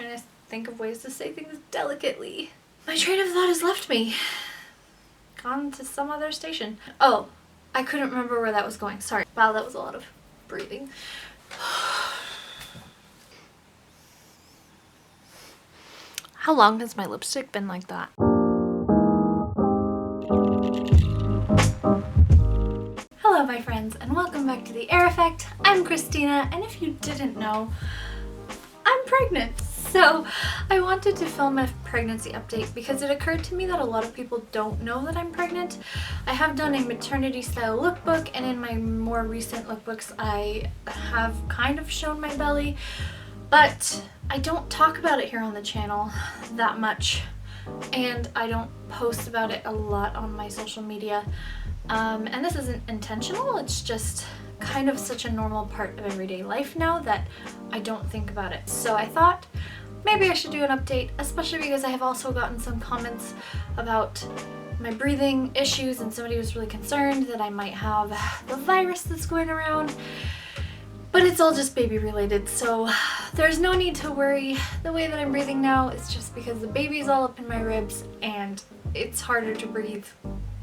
trying to think of ways to say things delicately. My train of thought has left me. Gone to some other station. Oh, I couldn't remember where that was going. Sorry. Wow, that was a lot of breathing. How long has my lipstick been like that? Hello my friends and welcome back to The Air Effect. I'm Christina, and if you didn't know, I'm pregnant. So I wanted to film a pregnancy update because it occurred to me that a lot of people don't know that I'm pregnant. I have done a maternity style lookbook, and in my more recent lookbooks I have kind of shown my belly, but I don't talk about it here on the channel that much, and I don't post about it a lot on my social media. And this isn't intentional, it's just kind of such a normal part of everyday life now that I don't think about it. So I thought maybe I should do an update, especially because I have also gotten some comments about my breathing issues, and somebody was really concerned that I might have the virus that's going around. But it's all just baby related, so there's no need to worry. The way that I'm breathing now is just because the baby's all up in my ribs and it's harder to breathe,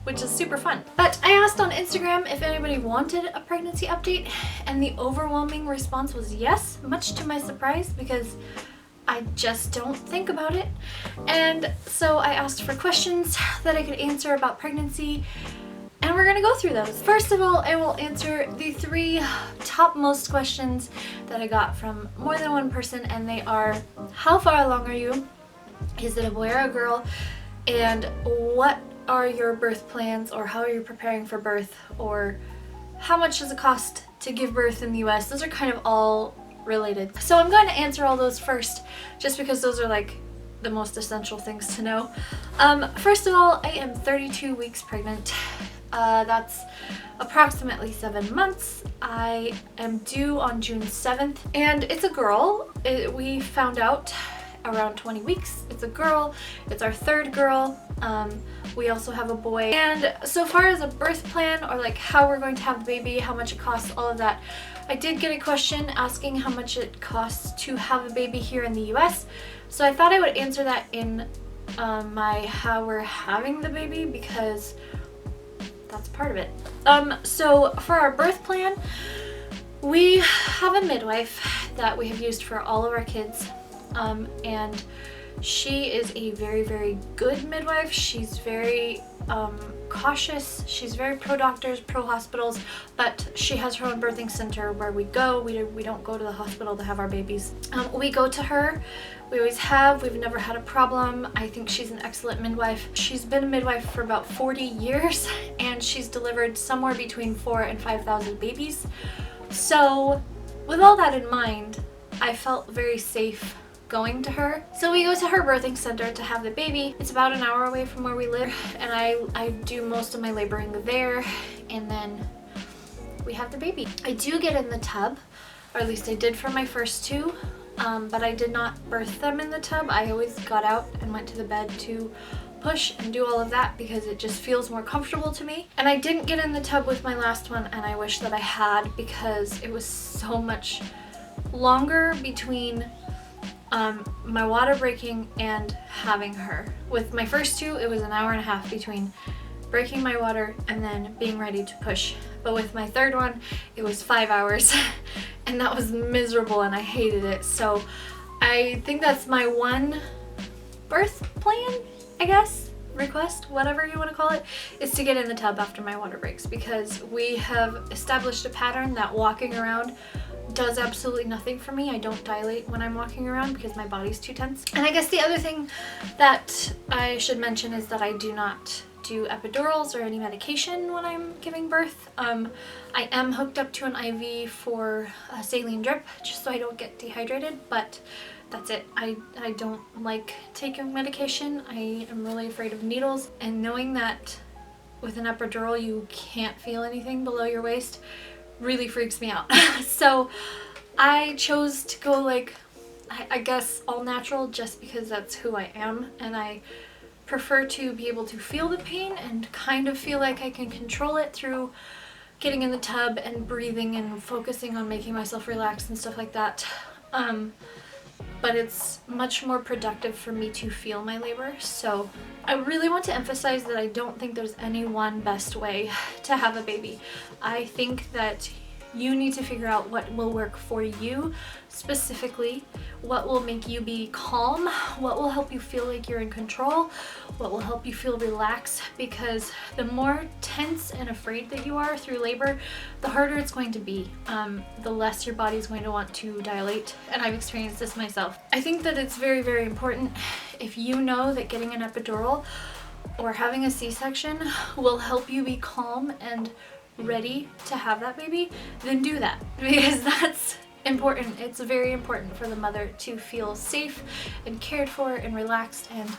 which is super fun. But I asked on Instagram if anybody wanted a pregnancy update, and the overwhelming response was yes, much to my surprise because I just don't think about it. And so I asked for questions that I could answer about pregnancy, and we're gonna go through those. First of all, I will answer the 3 topmost questions that I got from more than one person, and they are: how far along are you? Is it a boy or a girl? And what are your birth plans, or how are you preparing for birth, or how much does it cost to give birth in the US? Those are kind of all related. So I'm going to answer all those first, just because those are like the most essential things to know. First of all, I am 32 weeks pregnant. That's approximately 7 months. I am due on June 7th, and it's a girl. We found out around 20 weeks. It's a girl. It's our 3rd girl. We also have a boy. And so far as a birth plan, or like how we're going to have the baby, how much it costs, all of that, I did get a question asking how much it costs to have a baby here in the US. So I thought I would answer that in my how we're having the baby, because that's part of it. So for our birth plan, we have a midwife that we have used for all of our kids. And she is a very, very good midwife. She's very cautious. She's very pro doctors, pro hospitals, but she has her own birthing center where we go. We don't go to the hospital to have our babies. We go to her. We always have. We've never had a problem. I think she's an excellent midwife. She's been a midwife for about 40 years, and she's delivered somewhere between 4,000 and 5,000 babies. So with all that in mind, I felt very safe going to her. So we go to her birthing center to have the baby. It's about an hour away from where we live, and I do most of my laboring there, and then we have the baby. I do get in the tub, or at least I did for my first 2, but I did not birth them in the tub. I always got out and went to the bed to push and do all of that because it just feels more comfortable to me. And I didn't get in the tub with my last one, and I wish that I had, because it was so much longer between my water breaking and having her. With my first 2, it was an hour and a half between breaking my water and then being ready to push. But with my 3rd one, it was 5 hours and that was miserable, and I hated it. So I think that's my one birth plan, I guess, request, whatever you want to call it, is to get in the tub after my water breaks, because we have established a pattern that walking around does absolutely nothing for me. I don't dilate when I'm walking around because my body's too tense. And I guess the other thing that I should mention is that I do not do epidurals or any medication when I'm giving birth. I am hooked up to an IV for a saline drip just so I don't get dehydrated, but that's it. I don't like taking medication. I am really afraid of needles, and knowing that with an epidural you can't feel anything below your waist really freaks me out. So I chose to go like, I guess, all natural, just because that's who I am, and I prefer to be able to feel the pain and kind of feel like I can control it through getting in the tub and breathing and focusing on making myself relax and stuff like that. but it's much more productive for me to feel my labor. So I really want to emphasize that I don't think there's any one best way to have a baby. I think that you need to figure out what will work for you specifically, what will make you be calm, what will help you feel like you're in control, what will help you feel relaxed, because the more tense and afraid that you are through labor, the harder it's going to be. The less your body's going to want to dilate, and I've experienced this myself. I think that it's very, very important, if you know that getting an epidural or having a C-section will help you be calm and ready to have that baby, then do that, because that's important. It's very important for the mother to feel safe and cared for and relaxed and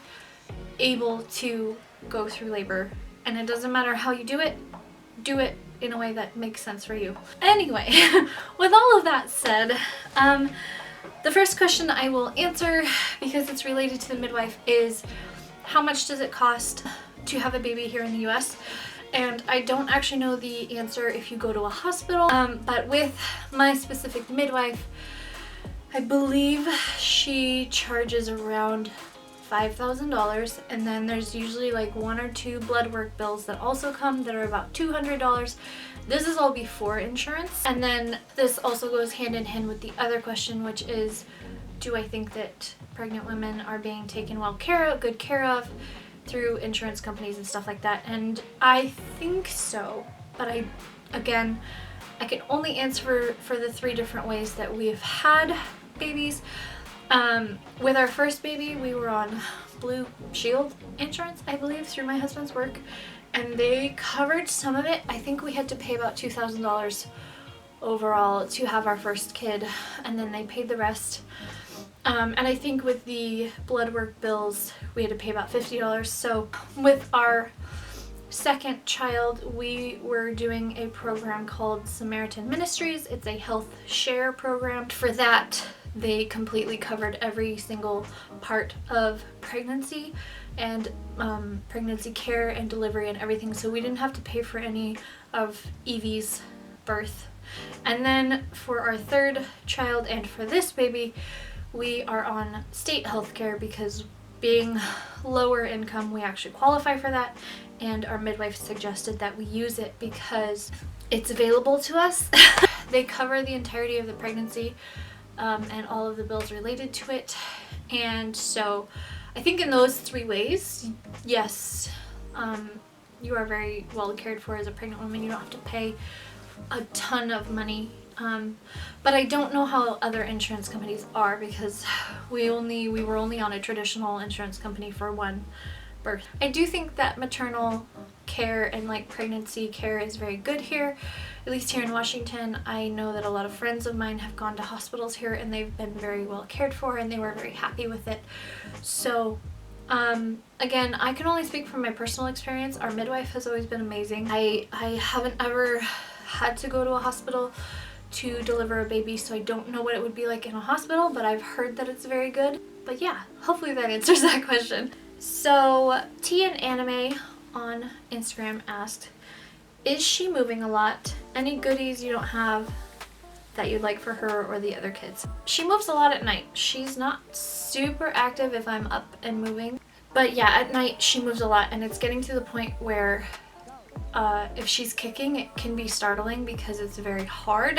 able to go through labor. And it doesn't matter how you do it in a way that makes sense for you. Anyway, with all of that said, the first question I will answer, because it's related to the midwife, is how much does it cost to have a baby here in the US? And I don't actually know the answer if you go to a hospital, but with my specific midwife, I believe she charges around $5,000, and then there's usually like 1 or 2 blood work bills that also come that are about $200. This is all before insurance. And then this also goes hand in hand with the other question, which is, do I think that pregnant women are being taken good care of through insurance companies and stuff like that? And I think so, but I can only answer for the 3 different ways that we've had babies. With our first baby, we were on Blue Shield insurance, I believe, through my husband's work, and they covered some of it. I think we had to pay about $2,000 overall to have our first kid, and then they paid the rest. And I think with the blood work bills, we had to pay about $50. So with our second child, we were doing a program called Samaritan Ministries. It's a health share program. For that, they completely covered every single part of pregnancy and pregnancy care and delivery and everything. So we didn't have to pay for any of Evie's birth. And then for our third child and for this baby, we are on state health care because being lower income, we actually qualify for that, and our midwife suggested that we use it because it's available to us. They cover the entirety of the pregnancy and all of the bills related to it. And so I think in those 3 ways, yes, you are very well cared for as a pregnant woman. You don't have to pay a ton of money. But I don't know how other insurance companies are, because we were only on a traditional insurance company for 1 birth. I do think that maternal care and like pregnancy care is very good here, at least here in Washington. I know that a lot of friends of mine have gone to hospitals here and they've been very well cared for and they were very happy with it. So again, I can only speak from my personal experience. Our midwife has always been amazing. I haven't ever had to go to a hospital to deliver a baby, so I don't know what it would be like in a hospital, but I've heard that it's very good. But yeah, hopefully that answers that question. So Tea and Anime on Instagram asked, is she moving a lot? Any goodies you don't have that you'd like for her or the other kids? She moves a lot at night. She's not super active if I'm up and moving, but yeah, at night she moves a lot, and it's getting to the point where if she's kicking, it can be startling because it's very hard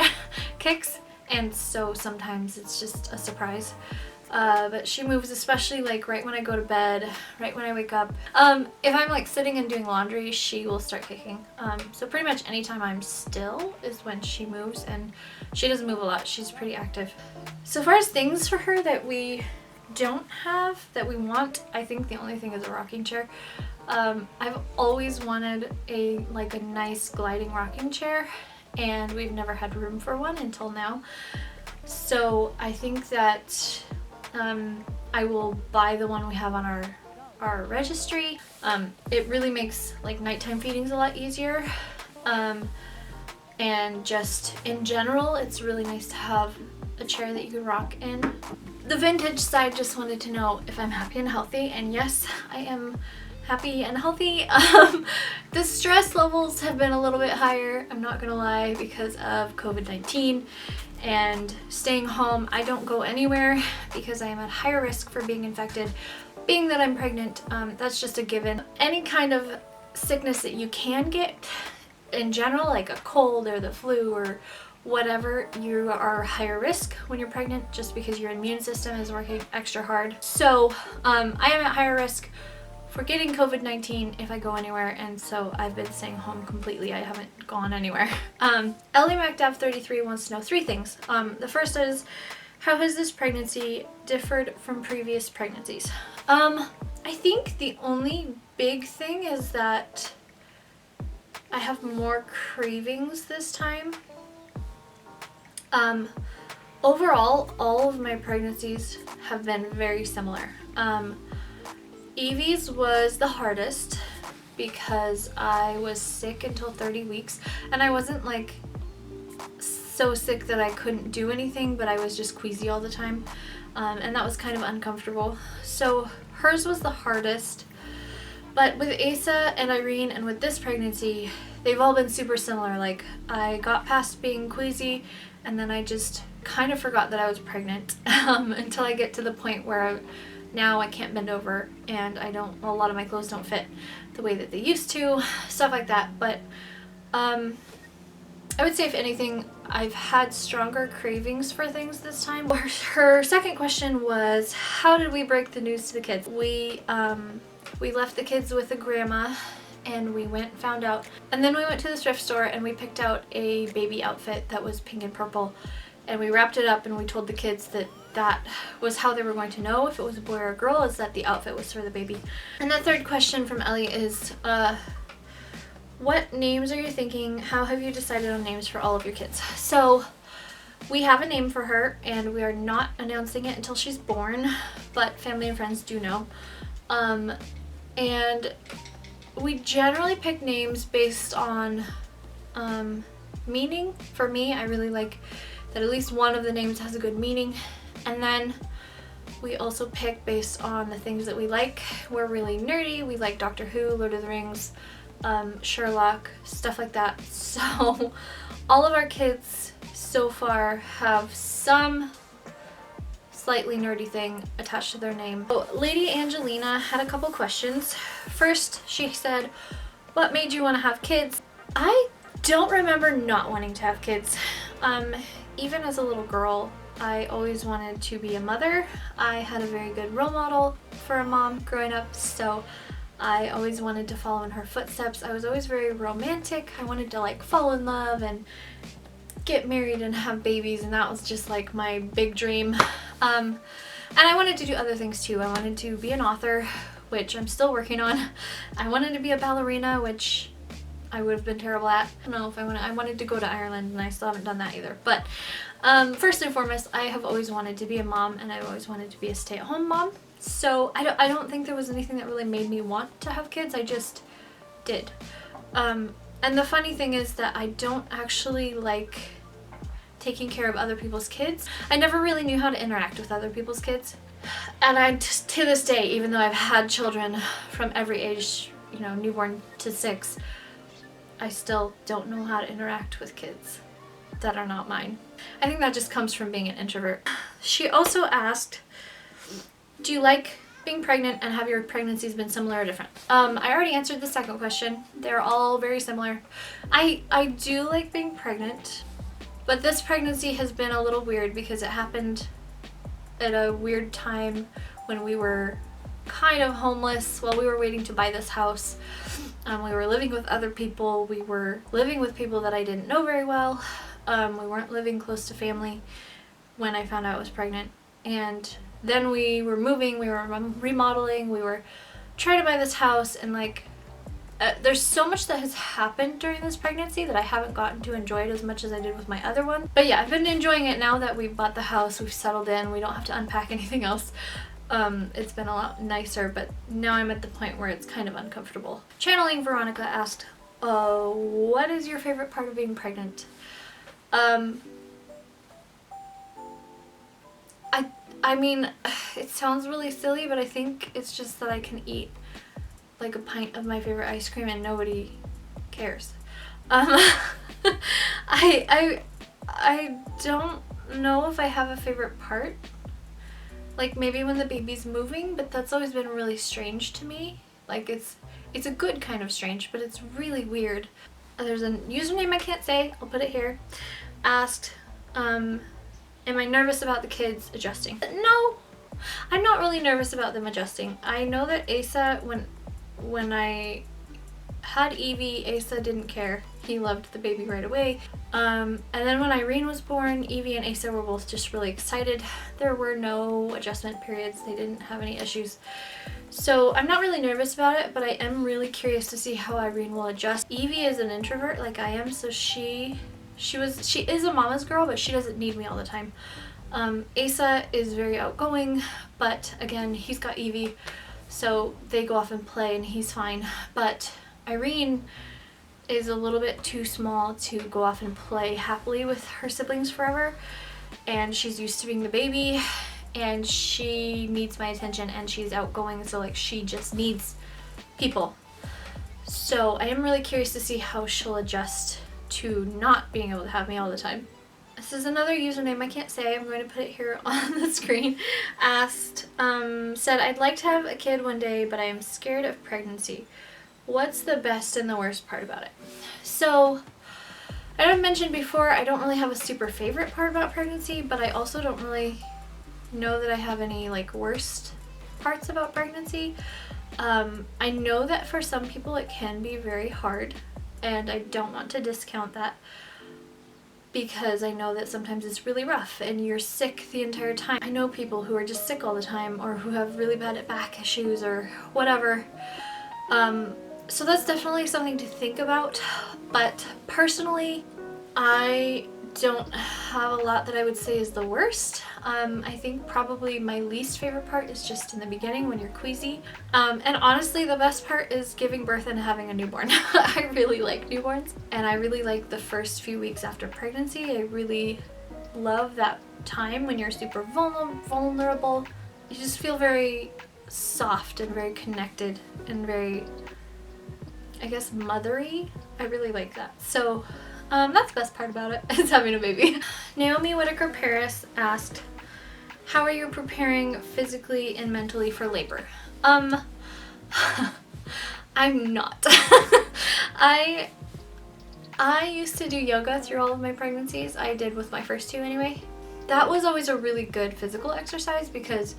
kicks, and so sometimes it's just a surprise. But she moves, especially like right when I go to bed, right when I wake up. If I'm like sitting and doing laundry, she will start kicking. So pretty much anytime I'm still is when she moves, and she doesn't move a lot. She's pretty active. So far as things for her that we don't have that we want, I think the only thing is a rocking chair. I've always wanted a nice gliding rocking chair, and we've never had room for one until now. So I think that I will buy the one we have on our registry. It really makes like nighttime feedings a lot easier, and just in general it's really nice to have a chair that you can rock in. The vintage side just wanted to know if I'm happy and healthy, and yes, I am happy and healthy. The stress levels have been a little bit higher, I'm not gonna lie, because of COVID-19 and staying home. I don't go anywhere because I am at higher risk for being infected. Being that I'm pregnant, that's just a given. Any kind of sickness that you can get in general, like a cold or the flu or whatever, you are higher risk when you're pregnant just because your immune system is working extra hard. So I am at higher risk for getting COVID-19 if I go anywhere, and so I've been staying home completely. I haven't gone anywhere. Ellie MacDav33 wants to know 3 things. The first is, how has this pregnancy differed from previous pregnancies? I think the only big thing is that I have more cravings this time. Overall, all of my pregnancies have been very similar. Evie's was the hardest because I was sick until 30 weeks, and I wasn't like so sick that I couldn't do anything, but I was just queasy all the time, and that was kind of uncomfortable. So hers was the hardest. But with Asa and Irene and with this pregnancy, they've all been super similar. Like, I got past being queasy and then I just kind of forgot that I was pregnant until I get to the point where now I can't bend over and a lot of my clothes don't fit the way that they used to, stuff like that. But I would say if anything, I've had stronger cravings for things this time. Her second question was, how did we break the news to the kids? We left the kids with a grandma and we found out, and then we went to the thrift store and we picked out a baby outfit that was pink and purple, and we wrapped it up and we told the kids that that was how they were going to know if it was a boy or a girl, is that the outfit was for the baby. And the third question from Ellie is, what names are you thinking? How have you decided on names for all of your kids? So we have a name for her and we are not announcing it until she's born, but family and friends do know. And we generally pick names based on meaning. For me, I really like that at least one of the names has a good meaning. And then we also pick based on the things that we like. We're really nerdy. We like Doctor Who, Lord of the Rings, Sherlock, stuff like that. So all of our kids so far have some slightly nerdy thing attached to their name. So Lady Angelina had a couple questions. First, she said, what made you want to have kids? I don't remember not wanting to have kids. Even as a little girl, I always wanted to be a mother. I had a very good role model for a mom growing up, so I always wanted to follow in her footsteps. I was always very romantic. I wanted to like fall in love and get married and have babies, and that was just like my big dream. And I wanted to do other things too. I wanted to be an author, which I'm still working on. I wanted to be a ballerina, which I would have been terrible at. I don't know if I wanted to go to Ireland, and I still haven't done that either. But first and foremost, I have always wanted to be a mom, and I've always wanted to be a stay-at-home mom. So I don't think there was anything that really made me want to have kids. I just did. And the funny thing is that I don't actually like taking care of other people's kids. I never really knew how to interact with other people's kids. And to this day, even though I've had children from every age, you know, newborn to 6, I still don't know how to interact with kids that are not mine. I think that just comes from being an introvert. She also asked, do you like being pregnant, and have your pregnancies been similar or different? I already answered the second question. They're all very similar. I do like being pregnant, but this pregnancy has been a little weird because it happened at a weird time when we were kind of homeless while we were waiting to buy this house. We were living with other people. We were living with people that I didn't know very well. We weren't living close to family when I found out I was pregnant. And then we were moving, we were remodeling, we were trying to buy this house, and like there's so much that has happened during this pregnancy that I haven't gotten to enjoy it as much as I did with my other one. But yeah, I've been enjoying it now that we've bought the house, we've settled in, we don't have to unpack anything else. It's been a lot nicer, but now I'm at the point where it's kind of uncomfortable. Channeling Veronica asked, what is your favorite part of being pregnant? I mean, it sounds really silly, but I think it's just that I can eat like a pint of my favorite ice cream and nobody cares. I don't know if I have a favorite part. Like maybe when the baby's moving, but that's always been really strange to me. Like it's a good kind of strange, but it's really weird. There's a username I can't say, I'll put it here, asked, am I nervous about the kids adjusting? No, I'm not really nervous about them adjusting. I know that Asa, when I had Evie, Asa didn't care. He loved the baby right away. And then when Irene was born, Evie and Asa were both just really excited. There were no adjustment periods. They didn't have any issues. So I'm not really nervous about it, but I am really curious to see how Irene will adjust. Evie is an introvert like I am, so she is a mama's girl, but she doesn't need me all the time. Asa is very outgoing, but again, he's got Evie, so they go off and play and he's fine. But Irene is a little bit too small to go off and play happily with her siblings forever, and she's used to being the baby, and she needs my attention, and she's outgoing, so like she just needs people. So I am really curious to see how she'll adjust to not being able to have me all the time. This is another username I can't say, I'm going to put it here on the screen. Asked, said, I'd like to have a kid one day, but I am scared of pregnancy. What's the best and the worst part about it? So, I mentioned before, I don't really have a super favorite part about pregnancy, but I also don't really know that I have any like worst parts about pregnancy. I know that for some people it can be very hard, and I don't want to discount that, because I know that sometimes it's really rough and you're sick the entire time. I know people who are just sick all the time, or who have really bad back issues or whatever. So that's definitely something to think about, but personally I don't have a lot that I would say is the worst. I think probably my least favorite part is just in the beginning when you're queasy. And honestly, the best part is giving birth and having a newborn. I really like newborns, and I really like the first few weeks after pregnancy. I really love that time when you're super vulnerable. You just feel very soft and very connected and very, I guess, mothery. I really like that. So that's the best part about it, is having a baby. Naomi Whitaker Paris asked, how are you preparing physically and mentally for labor? I'm not. I used to do yoga through all of my pregnancies. I did with my first two anyway. That was always a really good physical exercise because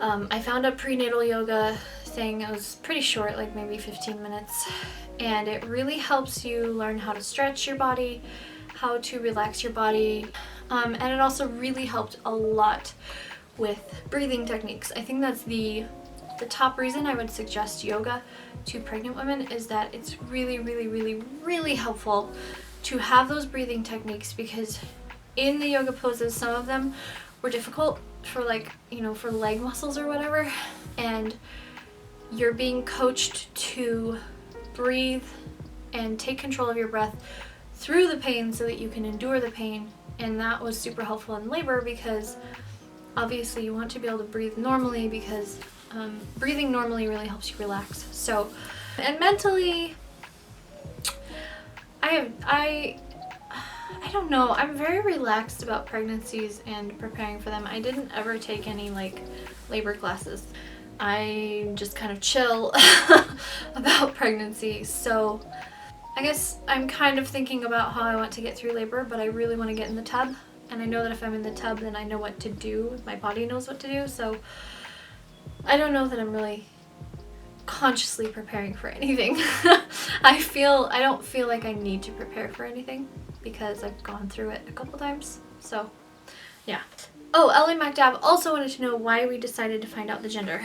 I found a prenatal yoga thing. It was pretty short, like maybe 15 minutes, and it really helps you learn how to stretch your body, how to relax your body, and it also really helped a lot with breathing techniques. I think that's the top reason I would suggest yoga to pregnant women, is that it's really helpful to have those breathing techniques, because in the yoga poses, some of them were difficult for, like, you know, for leg muscles or whatever, and you're being coached to breathe and take control of your breath through the pain so that you can endure the pain. And that was super helpful in labor, because obviously you want to be able to breathe normally, because breathing normally really helps you relax. So, and mentally, I don't know, I'm very relaxed about pregnancies and preparing for them. I didn't ever take any like labor classes. I just kind of chill about pregnancy. So I guess I'm kind of thinking about how I want to get through labor, but I really want to get in the tub. And I know that if I'm in the tub, then I know what to do. My body knows what to do. So I don't know that I'm really consciously preparing for anything. I don't feel like I need to prepare for anything, because I've gone through it a couple times. So yeah. Oh, Ellie MacDab also wanted to know why we decided to find out the gender.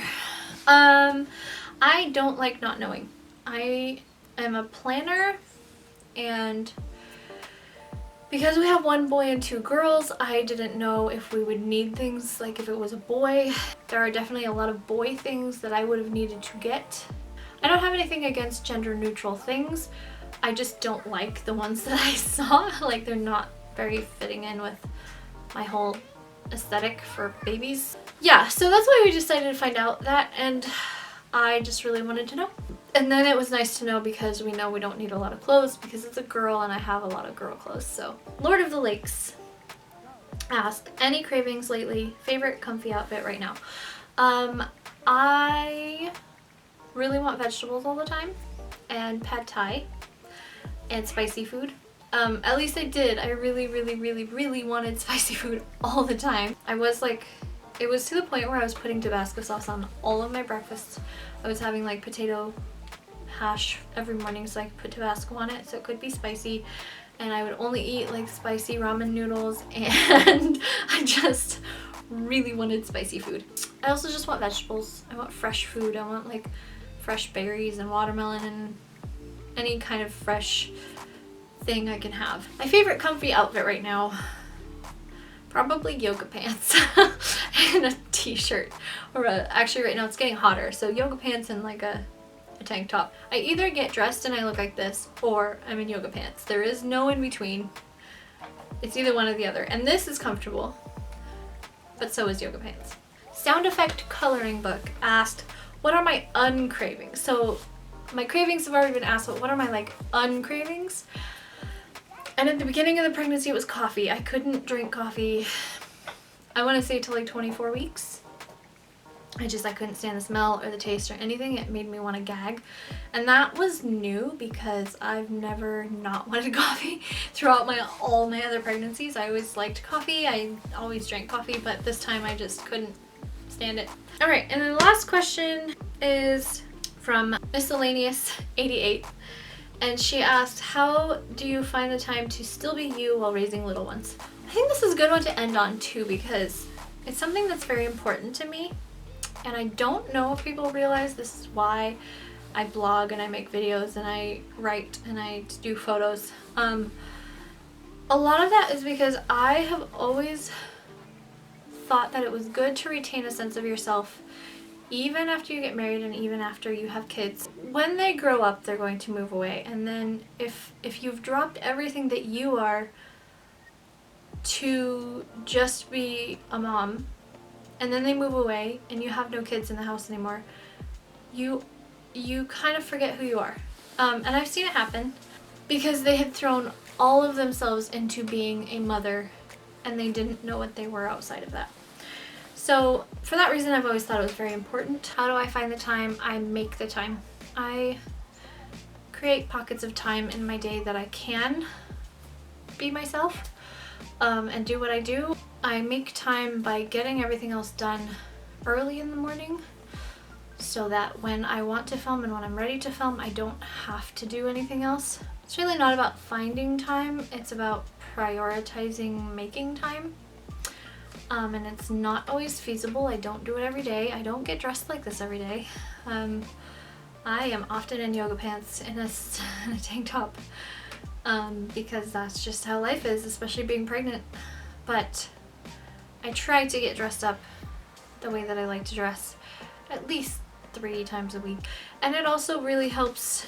I don't like not knowing. I am a planner, and because we have one boy and two girls, I didn't know if we would need things, like if it was a boy. There are definitely a lot of boy things that I would have needed to get. I don't have anything against gender neutral things. I just don't like the ones that I saw. Like, they're not very fitting in with my whole aesthetic for babies. Yeah, so that's why we decided to find out that, and I just really wanted to know. And then it was nice to know, because we know we don't need a lot of clothes because it's a girl and I have a lot of girl clothes. So Lord of the Lakes asked, any cravings lately? Favorite comfy outfit right now? I really want vegetables all the time, and pad thai, and spicy food. At least I did. I really wanted spicy food all the time. I was like, it was to the point where I was putting Tabasco sauce on all of my breakfasts. I was having like potato hash every morning so I could put Tabasco on it so it could be spicy, and I would only eat like spicy ramen noodles, and I just really wanted spicy food. I also just want vegetables. I want fresh food. I want like fresh berries and watermelon and any kind of fresh thing I can have. My favorite comfy outfit right now, probably yoga pants and a t-shirt, or actually right now it's getting hotter, so yoga pants and like a tank top. I either get dressed and I look like this, or I'm in yoga pants. There is no in between. It's either one or the other, and this is comfortable, but so is yoga pants. Sound effect coloring book asked, what are my uncravings? So my cravings have already been asked, but what are my like uncravings? And at the beginning of the pregnancy it was coffee. I couldn't drink coffee, I want to say till like 24 weeks. I couldn't stand the smell or the taste or anything. It made me want to gag. And that was new because I've never not wanted coffee throughout all my other pregnancies. I always liked coffee. I always drank coffee, but this time I just couldn't stand it. All right, and then the last question is from Miscellaneous 88. And she asked, how do you find the time to still be you while raising little ones? I think this is a good one to end on too, because it's something that's very important to me. And I don't know if people realize this is why I blog and I make videos and I write and I do photos. A lot of that is because I have always thought that it was good to retain a sense of yourself even after you get married and even after you have kids. When they grow up, they're going to move away, and then if you've dropped everything that you are to just be a mom, and then they move away and you have no kids in the house anymore, you kind of forget who you are. And I've seen it happen because they had thrown all of themselves into being a mother and they didn't know what they were outside of that. So for that reason, I've always thought it was very important. How do I find the time? I make the time. I create pockets of time in my day that I can be myself and do what I do. I make time by getting everything else done early in the morning so that when I want to film and when I'm ready to film, I don't have to do anything else. It's really not about finding time, it's about prioritizing making time. And it's not always feasible. I don't do it every day. I don't get dressed like this every day. I am often in yoga pants and a tank top because that's just how life is, especially being pregnant. But I try to get dressed up the way that I like to dress at least 3 times a week. And it also really helps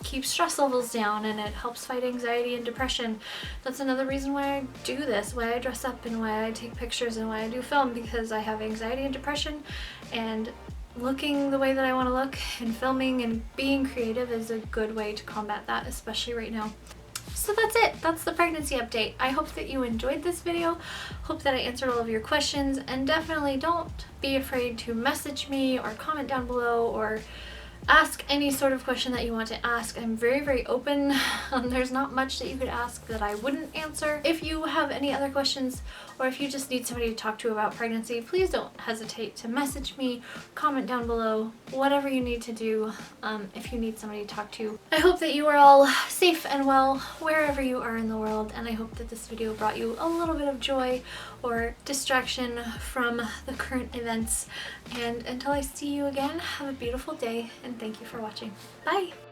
keep stress levels down, and it helps fight anxiety and depression. That's another reason why I do this, why I dress up and why I take pictures and why I do film, because I have anxiety and depression, and looking the way that I want to look and filming and being creative is a good way to combat that, especially right now. So that's it. That's the pregnancy update. I hope that you enjoyed this video. Hope that I answered all of your questions, and definitely don't be afraid to message me or comment down below or ask any sort of question that you want to ask. I'm very open. There's not much that you could ask that I wouldn't answer. If you have any other questions, or if you just need somebody to talk to about pregnancy, please don't hesitate to message me, comment down below, whatever you need to do if you need somebody to talk to. I hope that you are all safe and well wherever you are in the world, and I hope that this video brought you a little bit of joy or distraction from the current events. And until I see you again, have a beautiful day, and thank you for watching. Bye!